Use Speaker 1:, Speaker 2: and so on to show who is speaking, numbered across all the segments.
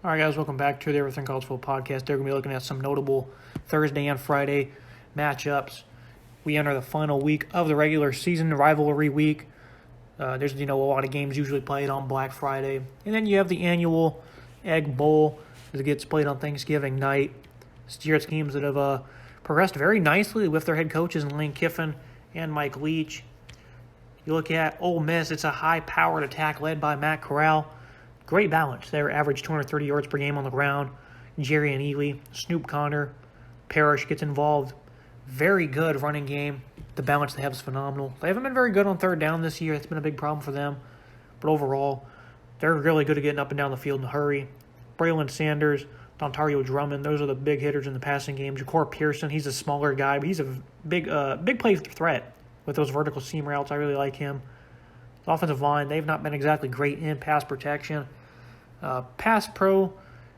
Speaker 1: All right, guys, welcome back to the Everything College Football Podcast. They're going to be looking at some notable Thursday and Friday matchups. We enter the final week of the regular season, rivalry week. There's a lot of games usually played on Black Friday, and then you have the annual Egg Bowl that gets played on Thanksgiving night. This year's teams that have progressed very nicely with their head coaches in Lane Kiffin and Mike Leach. You look at Ole Miss; it's a high-powered attack led by Matt Corral. Great balance. They average 230 yards per game on the ground. Jerry and Ely, Snoop Connor, Parrish gets involved. Very good running game. The balance they have is phenomenal. They haven't been very good on third down this year. It's been a big problem for them. But overall, they're really good at getting up and down the field in a hurry. Braylon Sanders, Dontario Drummond, those are the big hitters in the passing game. Ja'Cour Pearson, he's a smaller guy, but he's a big play threat with those vertical seam routes. I really like him. The offensive line, they've not been exactly great in pass protection. Pass pro,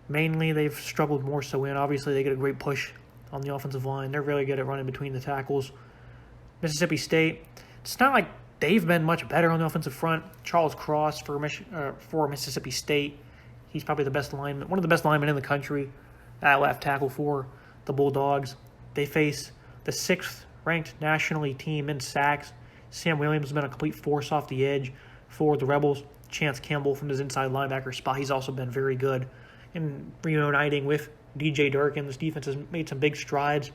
Speaker 1: mainly they've struggled more so in. Obviously, they get a great push on the offensive line. They're really good at running between the tackles. Mississippi State, it's not like they've been much better on the offensive front. Charles Cross for Mississippi State, he's probably the best lineman, one of the best linemen in the country at left tackle for the Bulldogs. They face the 6th-ranked nationally team in sacks. Sam Williams has been a complete force off the edge for the Rebels. Chance Campbell from his inside linebacker spot, he's also been very good in reuniting with DJ Durkin. This defense has made some big strides,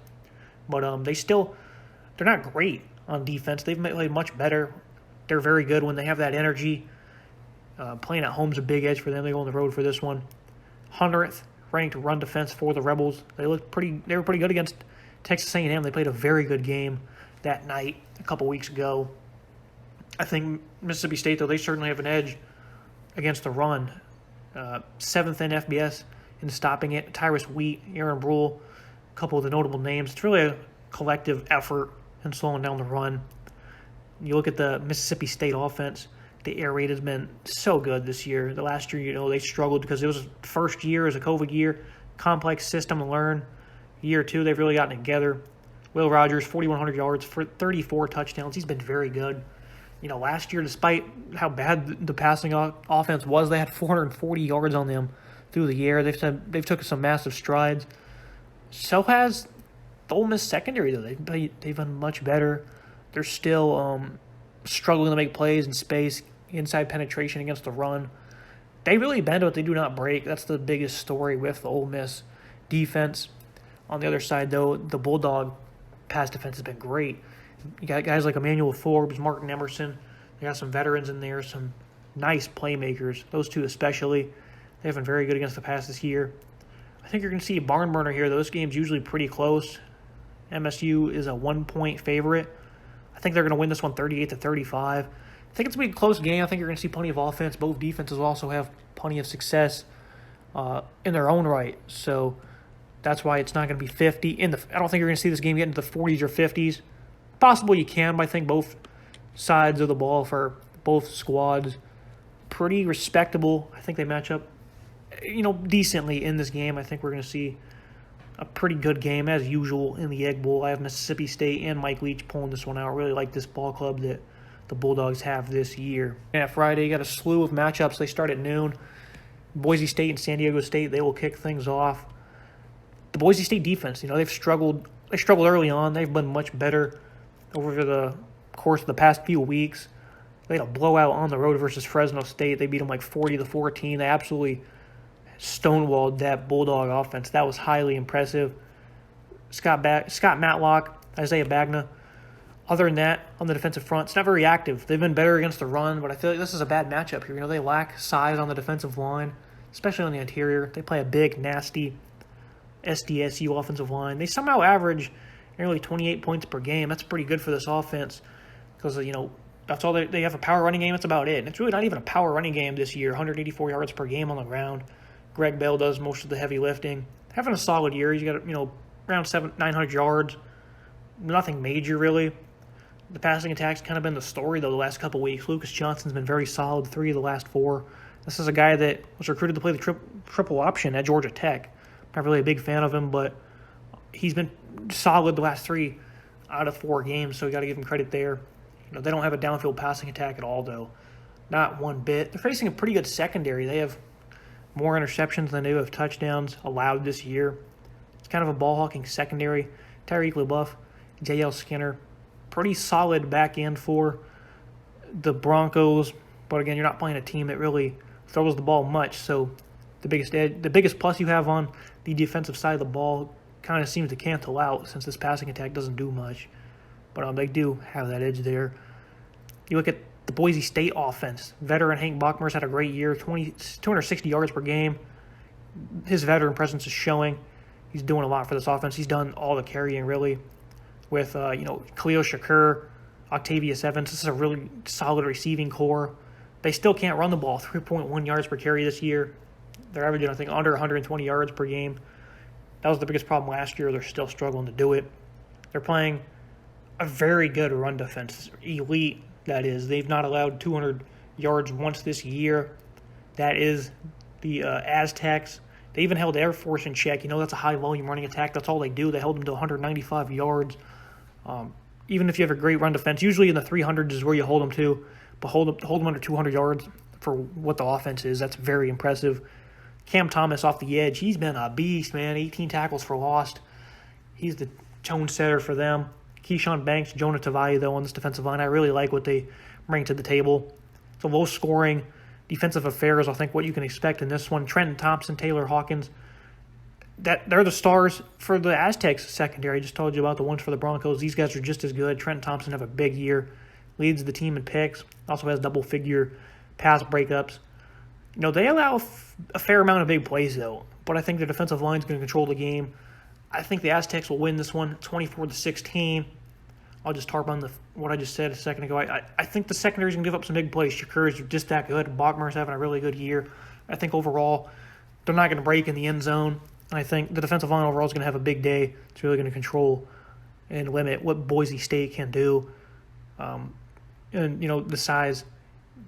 Speaker 1: but they're not great on defense. They've played much better. They're very good when they have that energy. Playing at home's a big edge for them. They go on the road for this one. 100th ranked run defense for the Rebels. They were pretty good against Texas A&M. They played a very good game that night a couple weeks ago. I think Mississippi State, though, they certainly have an edge against the run. 7th in FBS in stopping it. Tyrus Wheat, Aaron Brule, a couple of the notable names. It's really a collective effort in slowing down the run. You look at the Mississippi State offense, the air raid has been so good this year. The last year, they struggled because it was the first year as a COVID year. Complex system to learn. Year 2, they've really gotten it together. Will Rogers, 4,100 yards for 34 touchdowns. He's been very good. Last year, despite how bad the passing offense was, they had 440 yards on them through the air. They've took some massive strides. So has the Ole Miss secondary, though. They've been much better. They're still struggling to make plays in space, inside penetration against the run. They really bend, but they do not break. That's the biggest story with the Ole Miss defense. On the other side, though, the Bulldog pass defense has been great. You got guys like Emmanuel Forbes, Martin Emerson. They got some veterans in there, some nice playmakers. Those two especially. They've been very good against the pass this year. I think you're going to see a barn burner here. Those games usually pretty close. MSU is a 1-point favorite. I think they're going to win this one 38-35. I think it's going to be a close game. I think you're going to see plenty of offense. Both defenses will also have plenty of success in their own right. So that's why it's not going to be 50. I don't think you're going to see this game get into the 40s or 50s. Possible you can, but I think both sides of the ball for both squads pretty respectable. I think they match up, decently in this game. I think we're going to see a pretty good game as usual in the Egg Bowl. I have Mississippi State and Mike Leach pulling this one out. I really like this ball club that the Bulldogs have this year. And Friday, you got a slew of matchups. They start at noon. Boise State and San Diego State, they will kick things off. The Boise State defense, they've struggled. They struggled early on. They've been much better over the course of the past few weeks. They had a blowout on the road versus Fresno State. They beat them like 40-14. They absolutely stonewalled that Bulldog offense. That was highly impressive. Scott Matlock, Isaiah Bagna. Other than that, on the defensive front, it's not very active. They've been better against the run, but I feel like this is a bad matchup here. They lack size on the defensive line, especially on the interior. They play a big, nasty SDSU offensive line. They somehow average nearly 28 points per game. That's pretty good for this offense because, that's all they have a power running game. That's about it. And it's really not even a power running game this year. 184 yards per game on the ground. Greg Bell does most of the heavy lifting. Having a solid year. He's got, around 900 yards. Nothing major, really. The passing attack's kind of been the story, though, the last couple weeks. Lucas Johnson's been very solid 3 of the last 4. This is a guy that was recruited to play the triple option at Georgia Tech. Not really a big fan of him, but he's been solid the last 3 out of 4 games, so you got to give him credit there. They don't have a downfield passing attack at all, though. Not one bit. They're facing a pretty good secondary. They have more interceptions than they do have touchdowns allowed this year. It's kind of a ball-hawking secondary. Tyreek LeBeouf, J.L. Skinner, pretty solid back end for the Broncos. But again, you're not playing a team that really throws the ball much. So the biggest plus you have on the defensive side of the ball kind of seems to cancel out since this passing attack doesn't do much. But they do have that edge there. You look at the Boise State offense. Veteran Hank Bachmer's had a great year, 260 yards per game. His veteran presence is showing. He's doing a lot for this offense. He's done all the carrying, really, with Khalil Shakur, Octavius Evans. This is a really solid receiving core. They still can't run the ball, 3.1 yards per carry this year. They're averaging, I think, under 120 yards per game. That was the biggest problem last year. They're still struggling to do it. They're playing a very good run defense, elite, that is. They've not allowed 200 yards once this year. That is the Aztecs. They even held Air Force in check. That's a high-volume running attack. That's all they do. They held them to 195 yards. Even if you have a great run defense, usually in the 300s is where you hold them to, but hold them under 200 yards for what the offense is. That's very impressive. Cam Thomas off the edge, he's been a beast, man. 18 tackles for loss. He's the tone setter for them. Keyshawn Banks, Jonah Tavai, though, on this defensive line. I really like what they bring to the table. It's a low-scoring defensive affair is, I think, what you can expect in this one. Trenton Thompson, Taylor Hawkins, they're the stars for the Aztecs secondary. I just told you about the ones for the Broncos. These guys are just as good. Trenton Thompson have a big year, leads the team in picks, also has double-figure pass breakups. They allow a fair amount of big plays, though, but I think the defensive line is going to control the game. I think the Aztecs will win this one 24-16. I'll just harp on what I just said a second ago. I think the secondary is going to give up some big plays. Shakur is just that good. Bachmer's having a really good year. I think overall they're not going to break in the end zone. And I think the defensive line overall is going to have a big day. It's really going to control and limit what Boise State can do. The size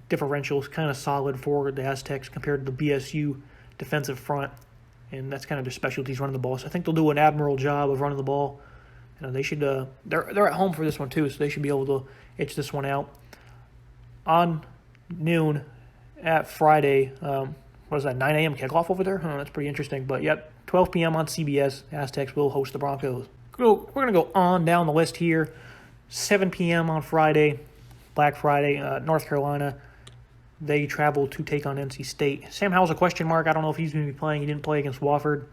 Speaker 1: differential is kind of solid for the Aztecs compared to the BSU defensive front. And that's kind of their specialties, running the ball. So I think they'll do an admirable job of running the ball. They should. They're at home for this one too, so they should be able to itch this one out. On noon at Friday, what is that? 9 a.m. kickoff over there? That's pretty interesting. But yep, 12 p.m. on CBS. Aztecs will host the Broncos. We're gonna go on down the list here. 7 p.m. on Friday, Black Friday, North Carolina. They travel to take on NC State. Sam Howell's a question mark. I don't know if he's going to be playing. He didn't play against Wofford.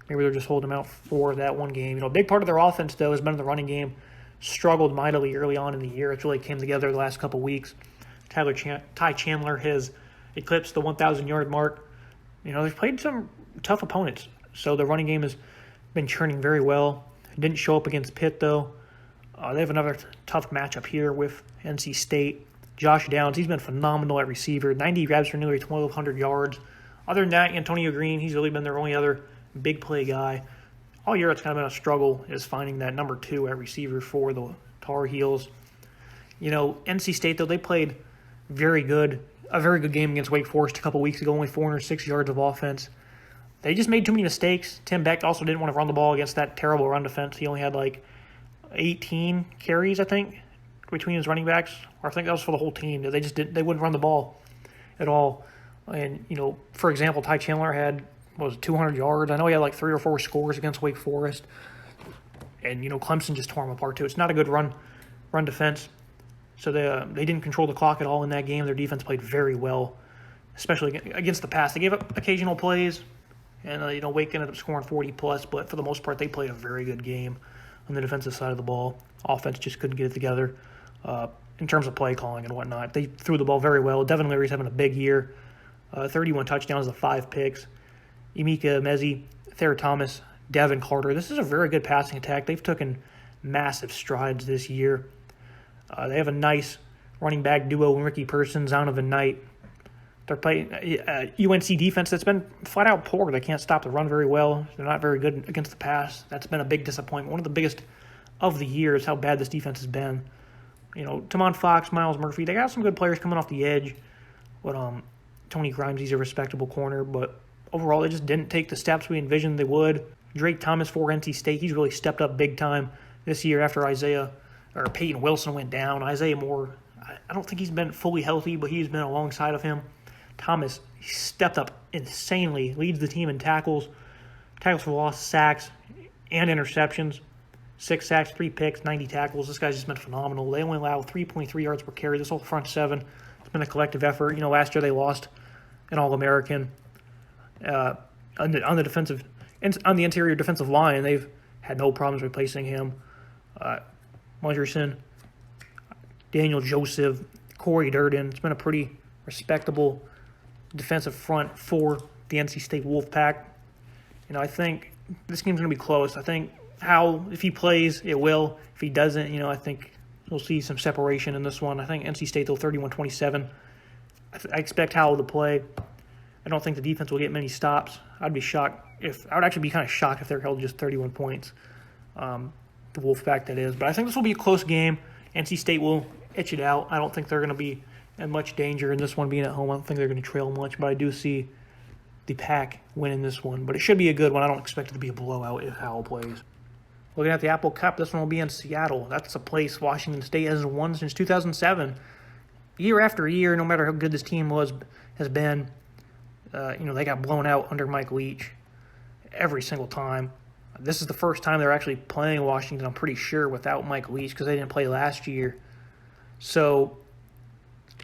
Speaker 1: Maybe they're just holding him out for that one game. A big part of their offense, though, has been the running game. Struggled mightily early on in the year. It really came together the last couple weeks. Ty Chandler has eclipsed the 1,000-yard mark. They've played some tough opponents, so the running game has been churning very well. Didn't show up against Pitt, though. They have another tough matchup here with NC State. Josh Downs, he's been phenomenal at receiver. 90 grabs for nearly 1,200 yards. Other than that, Antonio Green, he's really been their only other big play guy. All year it's kind of been a struggle is finding that number 2 at receiver for the Tar Heels. NC State, though, they played a very good game against Wake Forest a couple weeks ago, only 406 yards of offense. They just made too many mistakes. Tim Beck also didn't want to run the ball against that terrible run defense. He only had 18 carries, I think, between his running backs. Or I think that was for the whole team. They wouldn't run the ball at all. And, for example, Ty Chandler had 200 yards. I know he had 3 or 4 scores against Wake Forest. And, Clemson just tore him apart, too. It's not a good run defense. So they didn't control the clock at all in that game. Their defense played very well, especially against the pass. They gave up occasional plays, and, Wake ended up scoring 40+. But for the most part, they played a very good game on the defensive side of the ball. Offense just couldn't get it together in terms of play calling and whatnot. They threw the ball very well. Devin Leary's having a big year. 31 touchdowns to 5 picks. Emeka Mezzi, Thayer Thomas, Devin Carter. This is a very good passing attack. They've taken massive strides this year. They have a nice running back duo in Ricky Person, Zonovan Knight. They're playing UNC defense that's been flat out poor. They can't stop the run very well. They're not very good against the pass. That's been a big disappointment. One of the biggest of the year is how bad this defense has been. Tamon Fox, Miles Murphy, they got some good players coming off the edge. But Tony Grimes, he's a respectable corner. But overall, they just didn't take the steps we envisioned they would. Drake Thomas for NC State, he's really stepped up big time this year after Peyton Wilson went down. Isaiah Moore, I don't think he's been fully healthy, but he's been alongside of him. Thomas stepped up insanely, leads the team in tackles for loss, sacks, and interceptions. 6 sacks, 3 picks, 90 tackles. This guy's just been phenomenal. They only allow 3.3 yards per carry. This whole front seven, it's been a collective effort. Last year they lost an All-American on the interior defensive line, and they've had no problems replacing him. Mungerson, Daniel Joseph, Corey Durden. It's been a pretty respectable defensive front for the NC State Wolfpack. I think this game's going to be close. I think if he plays, it will. If he doesn't, I think we'll see some separation in this one. I think NC State, though, 31-27. I expect Howell to play. I don't think the defense will get many stops. I would actually be kind of shocked if they're held just 31 points. The Wolfpack, that is. But I think this will be a close game. NC State will itch it out. I don't think they're going to be in much danger in this one being at home. I don't think they're going to trail much, but I do see the Pack winning this one. But it should be a good one. I don't expect it to be a blowout if Howell plays. Looking at the Apple Cup, this one will be in Seattle. That's a place Washington State hasn't won since 2007. Year after year, no matter how good this team has been, they got blown out under Mike Leach every single time. This is the first time they're actually playing Washington, I'm pretty sure, without Mike Leach because they didn't play last year. So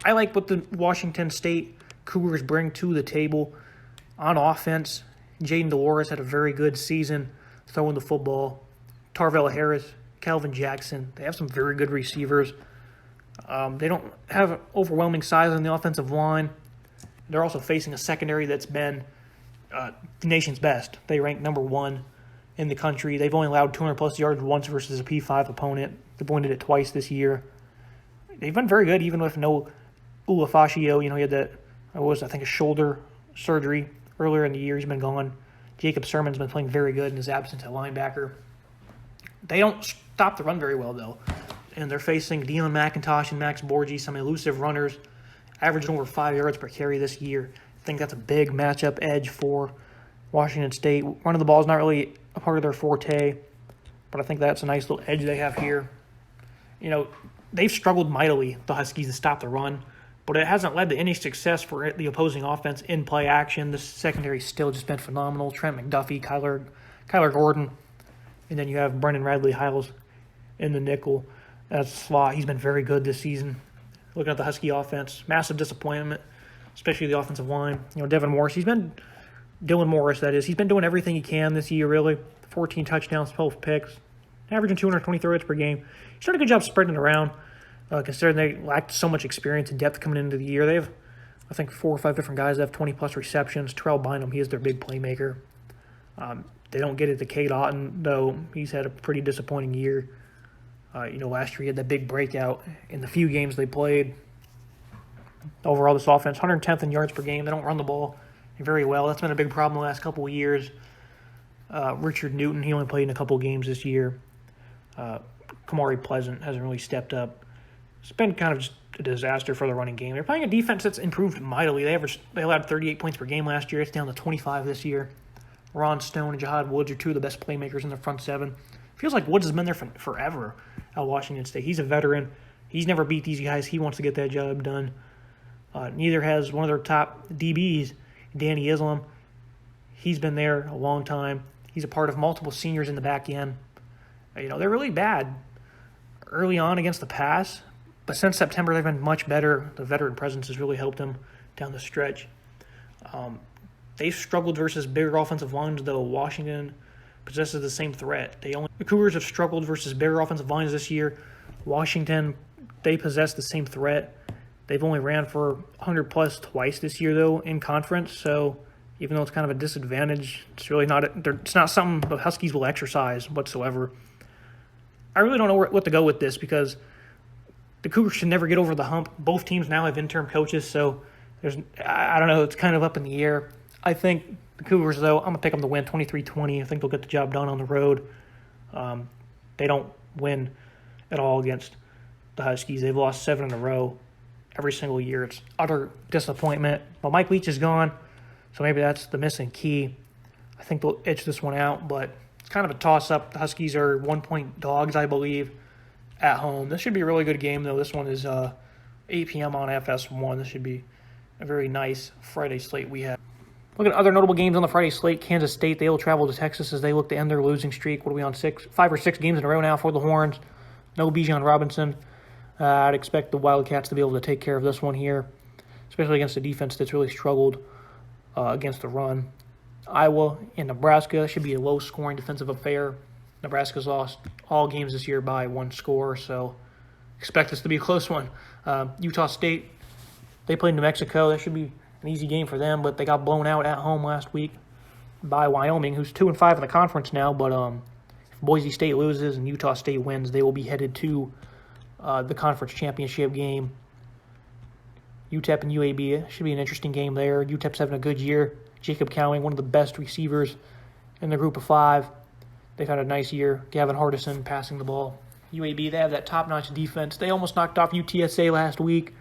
Speaker 1: I like what the Washington State Cougars bring to the table on offense. Jaden Dolores had a very good season throwing the football. Tarvell Harris, Calvin Jackson, they have some very good receivers. They don't have overwhelming size on the offensive line. They're also facing a secondary that's been the nation's best. They rank number 1 in the country. They've only allowed 200-plus yards once versus a P5 opponent. They've only did it twice this year. They've been very good, even with no Ulafashio. He had a shoulder surgery earlier in the year. He's been gone. Jacob Sermon's been playing very good in his absence at linebacker. They don't stop the run very well, though. And they're facing Dylan McIntosh and Max Borgi, some elusive runners, averaging over 5 yards per carry this year. I think that's a big matchup edge for Washington State. Running the ball is not really a part of their forte, but I think that's a nice little edge they have here. They've struggled mightily, the Huskies, to stop the run, but it hasn't led to any success for the opposing offense in play action. The secondary's still just been phenomenal. Trent McDuffie, Kyler Gordon, and then you have Brendan Radley-Hiles in the nickel as a slot. He's been very good this season. Looking at the Husky offense, massive disappointment, especially the offensive line. Dylan Morris, he's been doing everything he can this year, really. 14 touchdowns, 12 picks, averaging 223 yards per game. He's done a good job spreading it around, considering they lacked so much experience and depth coming into the year. They have, I think, 4 or 5 different guys that have 20-plus receptions. Terrell Bynum, he is their big playmaker. They don't get it to Cade Otton, though. He's had a pretty disappointing year. Last year he had that big breakout in the few games they played. Overall, this offense, 110th in yards per game. They don't run the ball very well. That's been a big problem the last couple of years. Richard Newton, he only played in a couple of games this year. Kamari Pleasant hasn't really stepped up. It's been kind of just a disaster for the running game. They're playing a defense that's improved mightily. They allowed 38 points per game last year. It's down to 25 this year. Ron Stone and Jahad Woods are two of the best playmakers in the front seven. Feels like Woods has been there forever at Washington State. He's a veteran. He's never beat these guys. He wants to get that job done. Neither has one of their top DBs, Danny Islam. He's been there a long time. He's a part of multiple seniors in the back end. They're really bad early on against the pass, but since September they've been much better. The veteran presence has really helped them down the stretch. They've struggled versus bigger offensive lines, though. Washington possesses the same threat. The Cougars have struggled versus bigger offensive lines this year. Washington, they possess the same threat. They've only ran for 100-plus twice this year, though, in conference. So even though it's kind of a disadvantage, it's really not. It's not something the Huskies will exercise whatsoever. I really don't know what to go with this because the Cougars should never get over the hump. Both teams now have interim coaches, so I don't know. It's kind of up in the air. I think the Cougars, though, I'm going to pick them to win 23-20. I think they'll get the job done on the road. They don't win at all against the Huskies. They've lost 7 in a row every single year. It's utter disappointment. But Mike Leach is gone, so maybe that's the missing key. I think they'll itch this one out, but it's kind of a toss-up. The Huskies are 1-point dogs, I believe, at home. This should be a really good game, though. This one is 8 p.m. on FS1. This should be a very nice Friday slate we have. Look at other notable games on the Friday slate. Kansas State, they will travel to Texas as they look to end their losing streak. What are we on, 5 or 6 games in a row now for the Horns? No Bijan Robinson. I'd expect the Wildcats to be able to take care of this one here, especially against a defense that's really struggled against the run. Iowa and Nebraska should be a low-scoring defensive affair. Nebraska's lost all games this year by 1 score, so expect this to be a close one. Utah State, they played New Mexico. That should be an easy game for them, but they got blown out at home last week by Wyoming, who's 2-5 in the conference now. But if Boise State loses and Utah State wins, they will be headed to the conference championship game. UTEP and UAB should be an interesting game there. UTEP's having a good year. Jacob Cowing, one of the best receivers in the group of 5. They've had a nice year. Gavin Hardison passing the ball. UAB, they have that top-notch defense. They almost knocked off UTSA last week.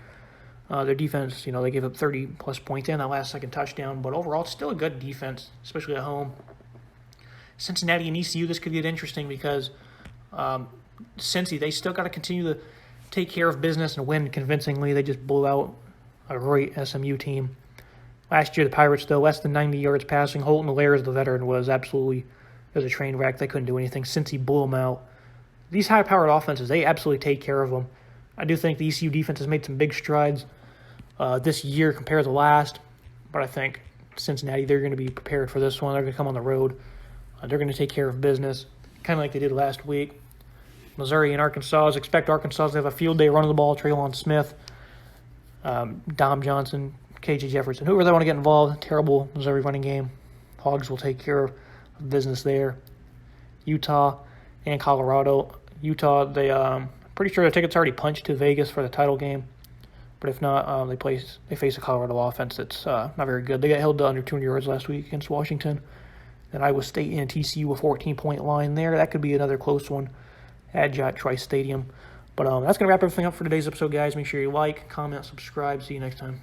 Speaker 1: Their defense, they gave up 30-plus points and that last-second touchdown. But overall, it's still a good defense, especially at home. Cincinnati and ECU, this could get interesting because Cincy, they still got to continue to take care of business and win convincingly. They just blew out a great SMU team. Last year, the Pirates, though, less than 90 yards passing. Holton Allaire, the veteran, was a train wreck. They couldn't do anything. Cincy blew them out. These high-powered offenses, they absolutely take care of them. I do think the ECU defense has made some big strides this year compared to last, but I think Cincinnati, they're going to be prepared for this one. They're going to come on the road. They're going to take care of business, kind of like they did last week. Missouri and Arkansas, expect Arkansas to have a field day running the ball. Traylon Smith, Dom Johnson, KJ Jefferson, whoever they want to get involved. Terrible Missouri running game. Hogs will take care of business there. Utah and Colorado. Utah, they pretty sure the ticket's already punched to Vegas for the title game. But if not, they face a Colorado offense that's not very good. They got held to under 200 yards last week against Washington. And Iowa State and TCU, a 14-point line there. That could be another close one at Trice Stadium. But that's going to wrap everything up for today's episode, guys. Make sure you like, comment, subscribe. See you next time.